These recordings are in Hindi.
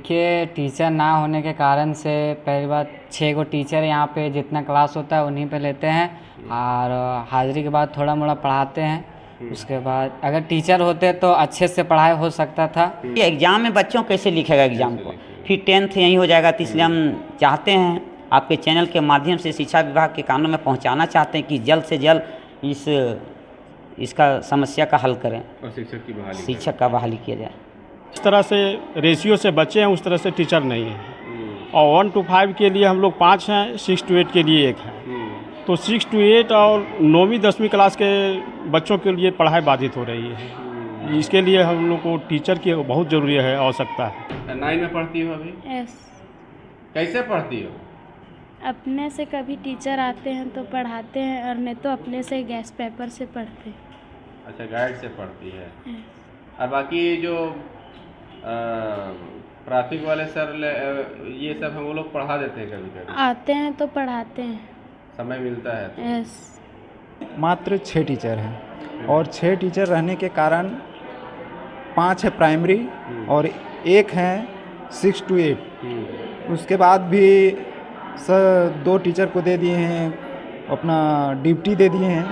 देखिए, टीचर ना होने के कारण से पहली बात 6 गो टीचर यहाँ पे जितना क्लास होता है उन्हीं पे लेते हैं और हाज़िरी के बाद थोड़ा मोड़ा पढ़ाते हैं। उसके बाद अगर टीचर होते तो अच्छे से पढ़ाई हो सकता था। ये एग्ज़ाम में बच्चों कैसे लिखेगा एग्ज़ाम को, फिर 10th यहीं हो जाएगा। तो इसलिए हम चाहते हैं आपके चैनल के माध्यम से शिक्षा विभाग के कानों में पहुंचाना चाहते हैं कि जल्द से जल्द इसका समस्या का हल करें और शिक्षक का बहाली किया जाए। इस तरह से रेशियो से बच्चे हैं, उस तरह से टीचर नहीं है। और 1 to 5 के लिए हम लोग 5 हैं, 6 to 8 के लिए 1 है। तो 6 to 8 और 9वीं 10वीं क्लास के बच्चों के लिए पढ़ाई बाधित हो रही है। इसके लिए हम लोग को टीचर की बहुत ज़रूरी है, आवश्यकता है। 9 में पढ़ती हो अभी? यस। कैसे पढ़ती हो? अपने से कभी टीचर आते हैं तो पढ़ाते हैं और नहीं तो अपने से गैस पेपर से पढ़ते हैं। अच्छा, गाइड से पढ़ती है। और बाकी जो प्राथमिक वाले सर ये सब हम लोग पढ़ा देते हैं, कभी कभी आते हैं तो पढ़ाते हैं, समय मिलता है तो। यस। मात्र 6 टीचर हैं और 6 टीचर रहने के कारण 5 है प्राइमरी और 1 है 6 to 8। उसके बाद भी सर 2 टीचर को दे दिए हैं, अपना ड्यूटी दे दिए हैं,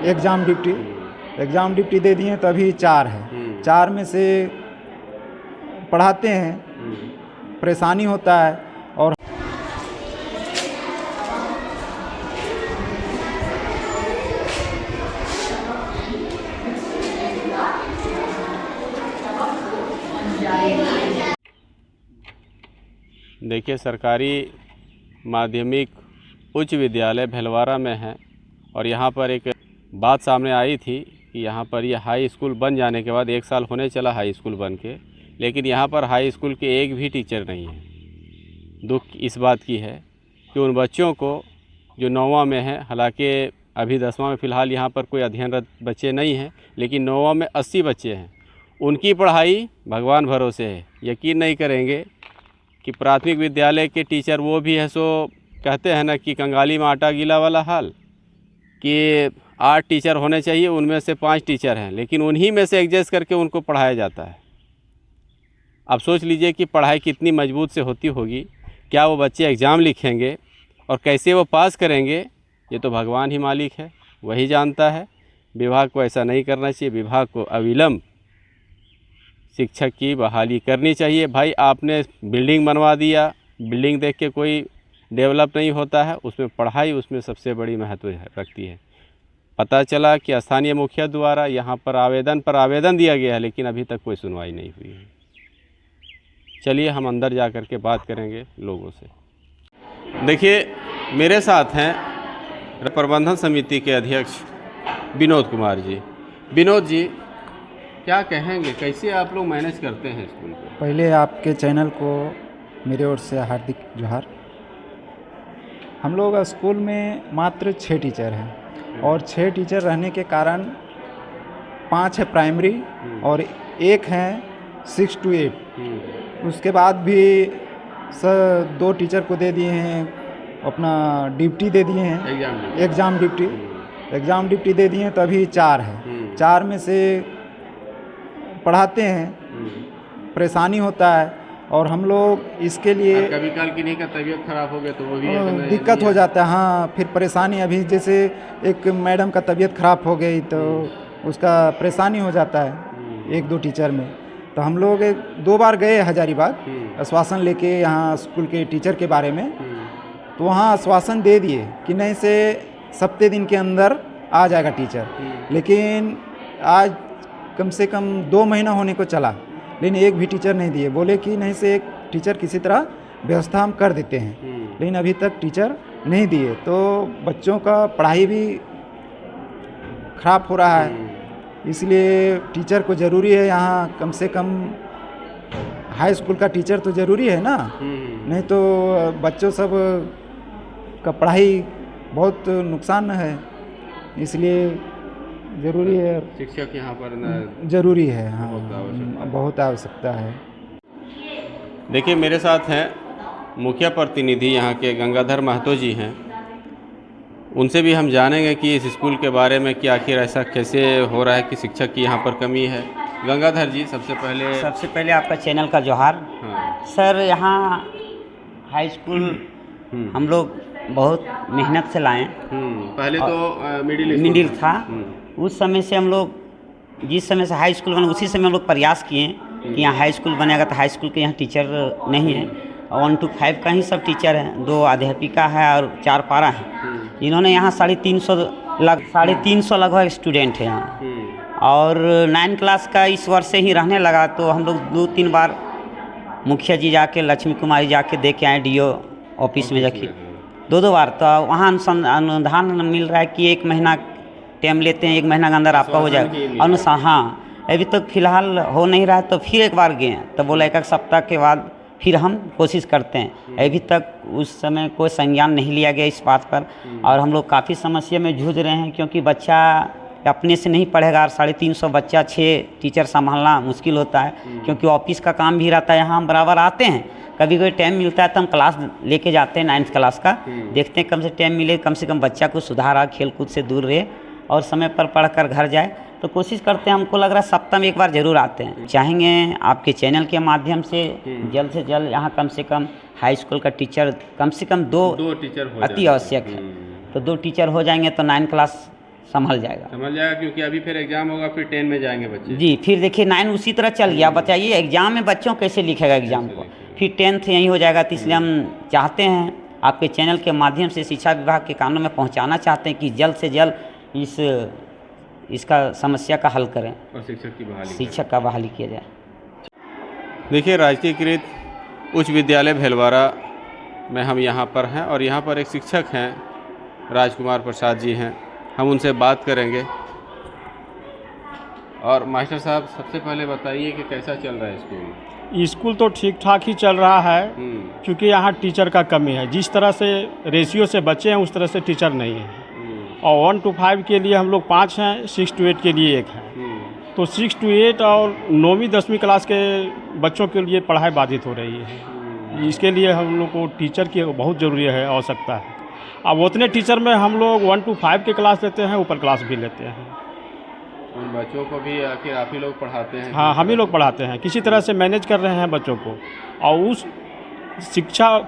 एग्ज़ाम ड्यूटी दे दिए हैं, तभी 4 है। 4 में से पढ़ाते हैं, परेशानी होता है। और देखिए, सरकारी माध्यमिक उच्च विद्यालय भैलवाड़ा में है और यहाँ पर एक बात सामने आई थी कि यहाँ पर ये हाई स्कूल बन जाने के बाद 1 साल होने चला हाई स्कूल बन के, लेकिन यहाँ पर हाई स्कूल के एक भी टीचर नहीं है। दुख इस बात की है कि उन बच्चों को जो 9वां में है, हालांकि अभी 10वां में फ़िलहाल यहाँ पर कोई अध्ययनरत बच्चे नहीं हैं, लेकिन 9वां में 80 बच्चे हैं। उनकी पढ़ाई भगवान भरोसे है। यकीन नहीं करेंगे कि प्राथमिक विद्यालय के टीचर वो भी है सो कहते हैं ना कि कंगाली में आटा गीला वाला हाल, कि 8 टीचर होने चाहिए, उनमें से 5 टीचर हैं, लेकिन उन्हीं में से एडजस्ट करके उनको पढ़ाया जाता है। अब सोच लीजिए कि पढ़ाई कितनी मजबूत से होती होगी। क्या वो बच्चे एग्ज़ाम लिखेंगे और कैसे वो पास करेंगे, ये तो भगवान ही मालिक है, वही जानता है। विभाग को ऐसा नहीं करना चाहिए। विभाग को अविलंब शिक्षक की बहाली करनी चाहिए। भाई, आपने बिल्डिंग बनवा दिया, बिल्डिंग देख के कोई डेवलप नहीं होता है, उसमें पढ़ाई उसमें सबसे बड़ी महत्व रखती है। पता चला कि स्थानीय मुखिया द्वारा यहाँ पर आवेदन दिया गया है, लेकिन अभी तक कोई सुनवाई नहीं हुई है। चलिए हम अंदर जा कर के बात करेंगे लोगों से। देखिए, मेरे साथ हैं प्रबंधन समिति के अध्यक्ष विनोद कुमार जी। विनोद जी, क्या कहेंगे, कैसे आप लोग मैनेज करते हैं स्कूल को? पहले आपके चैनल को मेरे ओर से हार्दिक जोहार। हम लोग स्कूल में मात्र 6 टीचर हैं और 6 टीचर रहने के कारण 5 है प्राइमरी और 1 है 6 to 8। उसके बाद भी सर 2 टीचर को दे दिए हैं, अपना ड्यूटी दे दिए हैं, एग्ज़ाम ड्यूटी दे दिए हैं, तभी 4 है। 4 में से पढ़ाते हैं, परेशानी होता है। और हम लोग इसके लिए कभी काल किन्हीं का तबीयत खराब हो गया तो वो भी दिक्कत हो जाता है। हाँ, फिर परेशानी, अभी जैसे एक मैडम का तबीयत खराब हो गई तो उसका परेशानी हो जाता है 1-2 टीचर में। तो हम लोग 2 बार गए हजारीबाग आश्वासन लेके यहाँ स्कूल के टीचर के बारे में, तो वहाँ आश्वासन दे दिए कि नहीं से 7 दिन के अंदर आ जाएगा टीचर, लेकिन आज कम से कम 2 महीना होने को चला, लेकिन एक भी टीचर नहीं दिए। बोले कि नहीं से एक टीचर किसी तरह व्यवस्था हम कर देते हैं, लेकिन अभी तक टीचर नहीं दिए। तो बच्चों का पढ़ाई भी खराब हो रहा है, इसलिए टीचर को ज़रूरी है यहाँ, कम से कम हाई स्कूल का टीचर तो ज़रूरी है ना, नहीं तो बच्चों सब का पढ़ाई बहुत नुकसान है, इसलिए ज़रूरी है शिक्षक यहाँ पर ज़रूरी है। हाँ, बहुत आवश्यकता है। देखिए, मेरे साथ हैं मुखिया प्रतिनिधि यहाँ के गंगाधर महतो जी हैं। उनसे भी हम जानेंगे कि इस स्कूल के बारे में कि आखिर ऐसा कैसे हो रहा है कि शिक्षक की यहाँ पर कमी है। गंगाधर जी, सबसे पहले आपका चैनल का जोहार। हाँ। सर यहाँ हाई स्कूल हम लोग बहुत मेहनत से लाए। पहले तो मिडिल था। उस समय से हम लोग जिस समय से हाई स्कूल बना उसी समय हम लोग प्रयास किए कि यहाँ हाई स्कूल बनेगा, तो हाई स्कूल के यहाँ टीचर नहीं है। 1 to 5 का ही सब टीचर हैं, 2 अध्यापिका है और 4 पारा हैं। इन्होंने यहाँ 350 लगभग स्टूडेंट है यहाँ। और 9 क्लास का इस वर्ष से ही रहने लगा, तो हम लोग 2-3 बार मुखिया जी जाके, लक्ष्मी कुमारी जाके देख के आए, DO ऑफिस में जाके 2 बार। तो वहाँ अनुदान मिल रहा है कि 1 महीना टाइम लेते हैं, 1 महीना के अंदर आपका हो जाएगा। हाँ, अभी तक फिलहाल हो नहीं रहा है, तो फिर एक बार गए तो बोला 1 सप्ताह के बाद फिर हम कोशिश करते हैं। अभी तक उस समय कोई संज्ञान नहीं लिया गया इस बात पर, और हम लोग काफ़ी समस्या में जूझ रहे हैं, क्योंकि बच्चा अपने से नहीं पढ़ेगा। 350 बच्चा 6 टीचर संभालना मुश्किल होता है, क्योंकि ऑफिस का काम भी रहता है। यहाँ हम बराबर आते हैं, कभी कोई टाइम मिलता है तो हम क्लास लेके जाते हैं 9th क्लास का, देखते हैं कम से टाइम मिले, कम से कम बच्चा को सुधारा, खेल कूद से दूर रहे और समय पर पढ़कर घर जाए। तो कोशिश करते हैं, हमको लग रहा है सप्ताह में 1 बार ज़रूर आते हैं। चाहेंगे आपके चैनल के माध्यम से जल्द से जल्द यहाँ कम से कम हाई स्कूल का टीचर कम से कम 2 टीचर अति आवश्यक है। तो 2 टीचर हो जाएंगे तो 9 क्लास संभल जाएगा, क्योंकि अभी फिर एग्जाम होगा, फिर 10 में जाएंगे बच्चे। जी, फिर देखिए 9 उसी तरह चल गया। बताइए एग्जाम में बच्चों कैसे लिखेगा एग्जाम को, फिर 10th यहीं हो जाएगा। तो इसलिए हम चाहते हैं आपके चैनल के माध्यम से शिक्षा विभाग के कानों में पहुँचाना चाहते हैं कि जल्द से जल्द इसका समस्या का हल करें और शिक्षक का बहाली किया जाए। देखिए, राजकीयकृत उच्च विद्यालय भेलवारा में हम यहाँ पर हैं, और यहाँ पर एक शिक्षक हैं, राजकुमार प्रसाद जी हैं। हम उनसे बात करेंगे। और मास्टर साहब, सबसे पहले बताइए कि कैसा चल रहा है स्कूल? स्कूल तो ठीक ठाक ही चल रहा है, क्योंकि यहाँ टीचर का कमी है। जिस तरह से रेशियो से बच्चे हैं उस तरह से टीचर नहीं है। और 1 to 5 के लिए हम लोग 5 हैं, 6 to 8 के लिए 1 है। तो 6 to 8 और 9वीं 10वीं क्लास के बच्चों के लिए पढ़ाई बाधित हो रही है। इसके लिए हम लोग को टीचर की बहुत ज़रूरी है, आवश्यकता है। अब उतने टीचर में हम लोग 1 to 5 के क्लास लेते हैं, ऊपर क्लास भी लेते हैं। उन बच्चों को भी आखिर आप ही लोग पढ़ाते हैं? हाँ, हम ही लोग पढ़ाते हैं, किसी तरह से मैनेज कर रहे हैं बच्चों को। और उस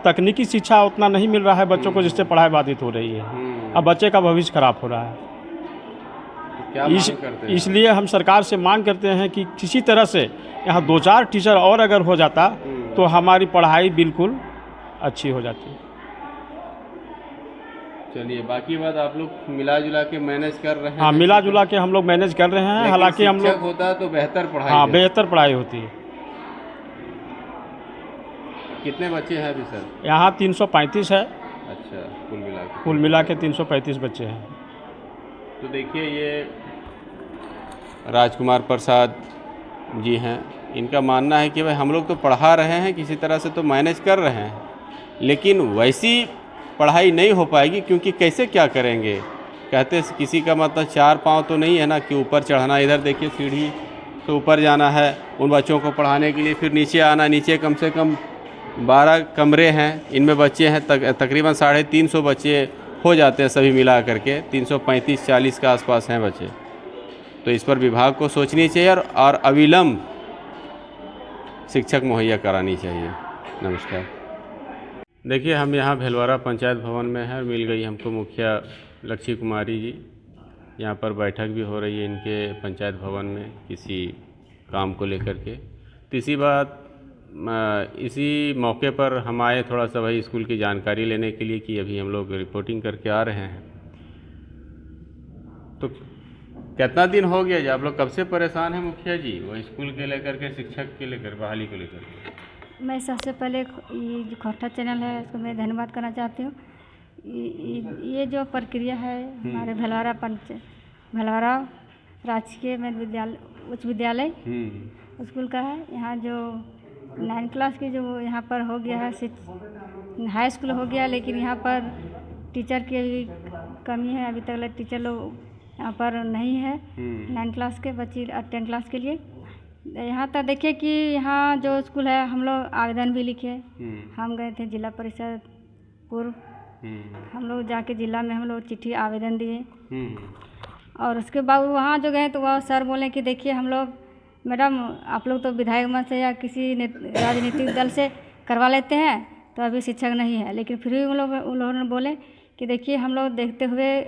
तकनीकी शिक्षा उतना नहीं मिल रहा है बच्चों को, जिससे पढ़ाई बाधित हो रही है। अब बच्चे का भविष्य खराब हो रहा है। तो क्या मांग करते हैं? इसलिए हम सरकार से मांग करते हैं कि किसी तरह से यहाँ 2-4 टीचर और अगर हो जाता तो हमारी पढ़ाई बिल्कुल अच्छी हो जाती। चलिए, बाकी बात आप लोग मिला जुला के मैनेज कर रहे हैं? हाँ, मिला जुला के हम लोग मैनेज कर रहे हैं। हालांकि हम लोग होता है तो बेहतर पढ़ाई। हाँ, बेहतर पढ़ाई होती है। कितने बच्चे हैं अभी सर? यहाँ 335 है। अच्छा, कुल मिला के 335 बच्चे हैं। तो देखिए, ये राजकुमार प्रसाद जी हैं। इनका मानना है कि भाई हम लोग तो पढ़ा रहे हैं, किसी तरह से तो मैनेज कर रहे हैं, लेकिन वैसी पढ़ाई नहीं हो पाएगी, क्योंकि कैसे क्या करेंगे। कहते किसी का मतलब 4 पाँव तो नहीं है ना कि ऊपर चढ़ना। इधर देखिए, सीढ़ी से ऊपर जाना है उन बच्चों को पढ़ाने के लिए, फिर नीचे आना। नीचे कम से कम 12 कमरे हैं, इनमें बच्चे हैं तकरीबन 350 बच्चे हो जाते हैं सभी मिला करके। 335-40 के आसपास हैं बच्चे। तो इस पर विभाग को सोचनी चाहिए और अविलंब शिक्षक मुहैया करानी चाहिए। नमस्कार। देखिए, हम यहाँ भेलवारा पंचायत भवन में हैं। मिल गई हमको मुखिया लक्ष्मी कुमारी जी। यहाँ पर बैठक भी हो रही है इनके पंचायत भवन में किसी काम को लेकर के। इसी मौके पर हम आए थोड़ा सा भाई स्कूल की जानकारी लेने के लिए कि अभी हम लोग रिपोर्टिंग करके आ रहे हैं। तो कितना दिन हो गया जी आप लोग कब से परेशान हैं मुखिया जी, वो स्कूल के लेकर के, शिक्षक के लेकर, बहाली को लेकर? मैं सबसे पहले ये जो खोटा चैनल है उसको मैं धन्यवाद करना चाहती हूँ। ये जो प्रक्रिया है हमारे भेलवारा राजकीय उच्च विद्यालय स्कूल का है। यहाँ जो 9 क्लास की जो यहाँ पर हो गया है, हाई स्कूल हो गया, लेकिन यहाँ पर टीचर की भी कमी है। अभी तक टीचर लोग यहाँ पर नहीं है 9 क्लास के बच्चे 10 क्लास के लिए। यहाँ तक देखिए कि यहाँ जो स्कूल है हम लोग आवेदन भी लिखे। हम गए थे जिला परिषद पूर्व, हम लोग जाके जिला में हम लोग चिट्ठी आवेदन दिए। और उसके बाद वहाँ जो गए तो वह सर बोले कि देखिए हम लोग मैडम आप लोग तो विधायक मंच से या किसी राजनीतिक दल से करवा लेते हैं तो अभी शिक्षक नहीं है, लेकिन फिर भी उन लोगों ने बोले कि देखिए हम लोग देखते हुए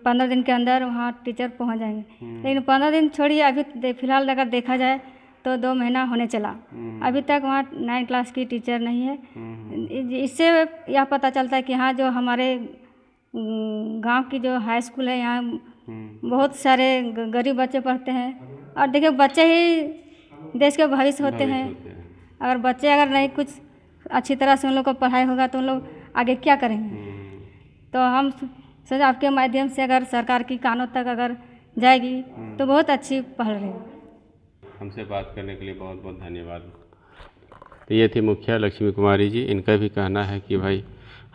15 दिन के अंदर वहाँ टीचर पहुँच जाएंगे। लेकिन 15 दिन छोड़िए, अभी फ़िलहाल अगर देखा जाए तो 2 महीना होने चला, अभी तक वहाँ 9 क्लास की टीचर नहीं है। इससे यह पता चलता है कि हाँ जो हमारे गांव की जो हाई स्कूल है यहाँ बहुत सारे गरीब बच्चे पढ़ते हैं। और देखिए बच्चे ही देश के भविष्य होते हैं। अगर बच्चे अगर नहीं कुछ अच्छी तरह से उन लोग को पढ़ाई होगा तो उन लोग आगे क्या करेंगे। तो हम सोचे आपके माध्यम से अगर सरकार की कानों तक अगर जाएगी तो बहुत अच्छी पहल रहेगी। हमसे बात करने के लिए बहुत बहुत धन्यवाद। तो ये थी मुखिया लक्ष्मी कुमारी जी। इनका भी कहना है कि भाई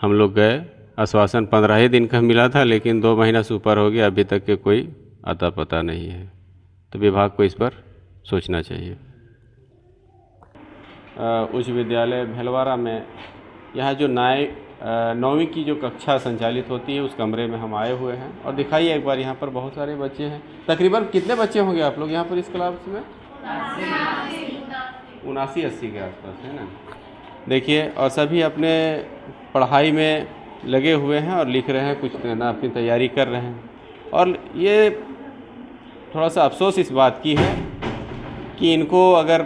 हम लोग गए, आश्वासन 15 ही दिन का मिला था, लेकिन 2 महीना से ऊपर हो गया, अभी तक के कोई अता पता नहीं है। तो विभाग को इस पर सोचना चाहिए। उच्च विद्यालय भैलवारा में यहाँ जो 9वीं की जो कक्षा संचालित होती है उस कमरे में हम आए हुए हैं। और दिखाइए एक बार, यहाँ पर बहुत सारे बच्चे हैं। तकरीबन कितने बच्चे होंगे आप लोग यहाँ पर इस क्लास में? 79-80 के आसपास है ना। देखिए, और सभी अपने पढ़ाई में लगे हुए हैं और लिख रहे हैं, कुछ ना अपनी तैयारी कर रहे हैं। और ये थोड़ा सा अफसोस इस बात की है कि इनको अगर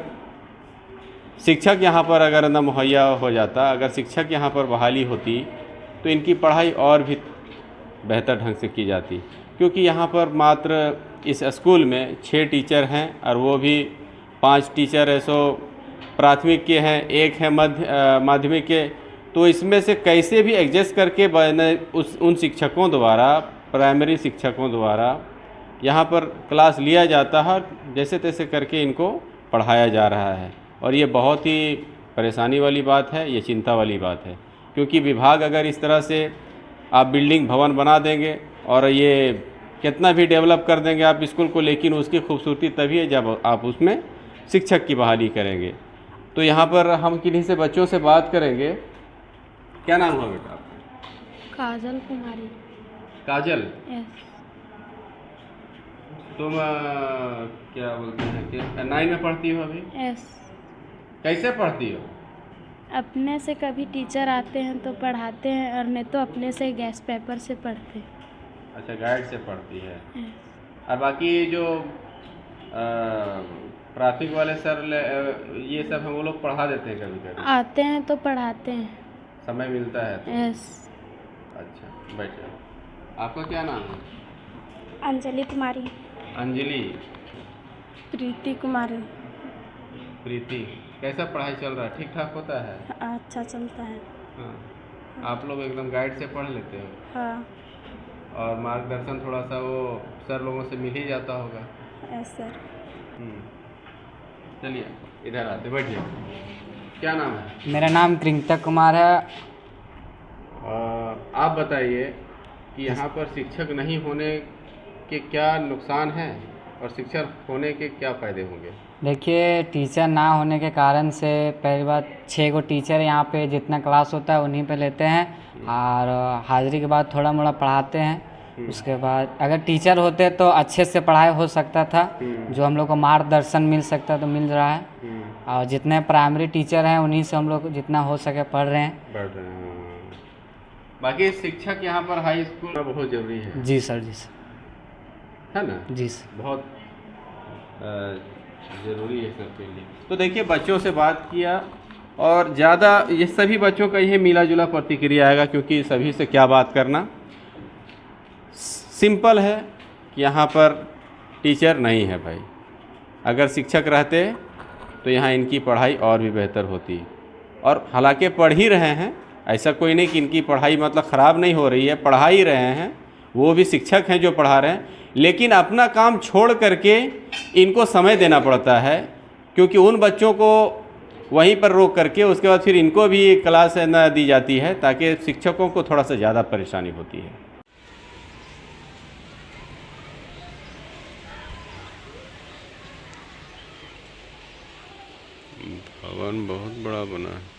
शिक्षक यहाँ पर अगर न मुहैया हो जाता, अगर शिक्षक यहाँ पर बहाली होती तो इनकी पढ़ाई और भी बेहतर ढंग से की जाती। क्योंकि यहाँ पर मात्र इस स्कूल में 6 टीचर हैं और वो भी 5 टीचर है सो प्राथमिक के हैं, 1 है माध्यमिक के। तो इसमें से कैसे भी एडजस्ट करके उन शिक्षकों द्वारा, प्राइमरी शिक्षकों द्वारा यहाँ पर क्लास लिया जाता है, जैसे तैसे करके इनको पढ़ाया जा रहा है। और ये बहुत ही परेशानी वाली बात है, ये चिंता वाली बात है। क्योंकि विभाग अगर इस तरह से आप बिल्डिंग भवन बना देंगे और ये कितना भी डेवलप कर देंगे आप स्कूल को, लेकिन उसकी खूबसूरती तभी है जब आप उसमें शिक्षक की बहाली करेंगे। तो यहाँ पर हम किन्हीं से बच्चों से बात करेंगे। क्या नाम है बेटा आपका? काजल कुमारी। काजल, यस। तुम क्या बोलते हैं कि 9 में पढ़ती हो अभी? यस। कैसे पढ़ती हो? अपने से कभी टीचर आते हैं तो पढ़ाते हैं और नहीं तो अपने से गैस पेपर से पढ़ते। अच्छा, गाइड से पढ़ती है। यस। और बाकी जो प्राथमिक वाले सर ये सब हम वो लोग पढ़ा देते हैं कभी कभी? आते हैं तो पढ़ाते हैं, समय मिलता है तो? यस। अच्छा, बैठिए। आपका क्या नाम है? अंजलि कुमारी। अंजलि। प्रीति कुमारी। प्रीति। कैसा पढ़ाई चल रहा है? ठीक ठाक होता है? अच्छा चलता है। हाँ। आप लोग एकदम गाइड से पढ़ लेते हो? हाँ। और मार्गदर्शन थोड़ा सा वो सर लोगों से मिल ही जाता होगा? Yes sir. चलिए इधर आते, बैठिए। क्या नाम है? मेरा नाम कृंतक कुमार है। आप बताइए कि यहाँ पर शिक्षक नहीं होने के क्या नुकसान हैं और शिक्षक होने के क्या फ़ायदे होंगे? देखिए, टीचर ना होने के कारण से पहली बात 6 गो टीचर यहाँ पे जितना क्लास होता है उन्हीं पे लेते हैं और हाजिरी के बाद थोड़ा मोड़ा पढ़ाते हैं। उसके बाद अगर टीचर होते तो अच्छे से पढ़ाई हो सकता था, जो हम लोग को मार्गदर्शन मिल सकता तो मिल रहा है। और जितने प्राइमरी टीचर हैं उन्हीं से हम लोग जितना हो सके पढ़ रहे हैं। बाकी शिक्षक यहाँ पर हाई स्कूल में बहुत ज़रूरी है। जी सर, जी सर, है ना? जी सर, बहुत ज़रूरी है सबके लिए। तो देखिए, बच्चों से बात किया और ज़्यादा ये सभी बच्चों का यही मिला जुला प्रतिक्रिया आएगा, क्योंकि सभी से क्या बात करना। सिंपल है कि यहाँ पर टीचर नहीं है भाई। अगर शिक्षक रहते तो यहाँ इनकी पढ़ाई और भी बेहतर होती। और हालांकि पढ़ ही रहे हैं, ऐसा कोई नहीं कि इनकी पढ़ाई मतलब ख़राब नहीं हो रही है, पढ़ा ही रहे हैं, वो भी शिक्षक हैं जो पढ़ा रहे हैं। लेकिन अपना काम छोड़ करके इनको समय देना पड़ता है, क्योंकि उन बच्चों को वहीं पर रोक करके उसके बाद फिर इनको भी क्लास न दी जाती है, ताकि शिक्षकों को थोड़ा सा ज़्यादा परेशानी होती है। भवन बहुत बड़ा बना है।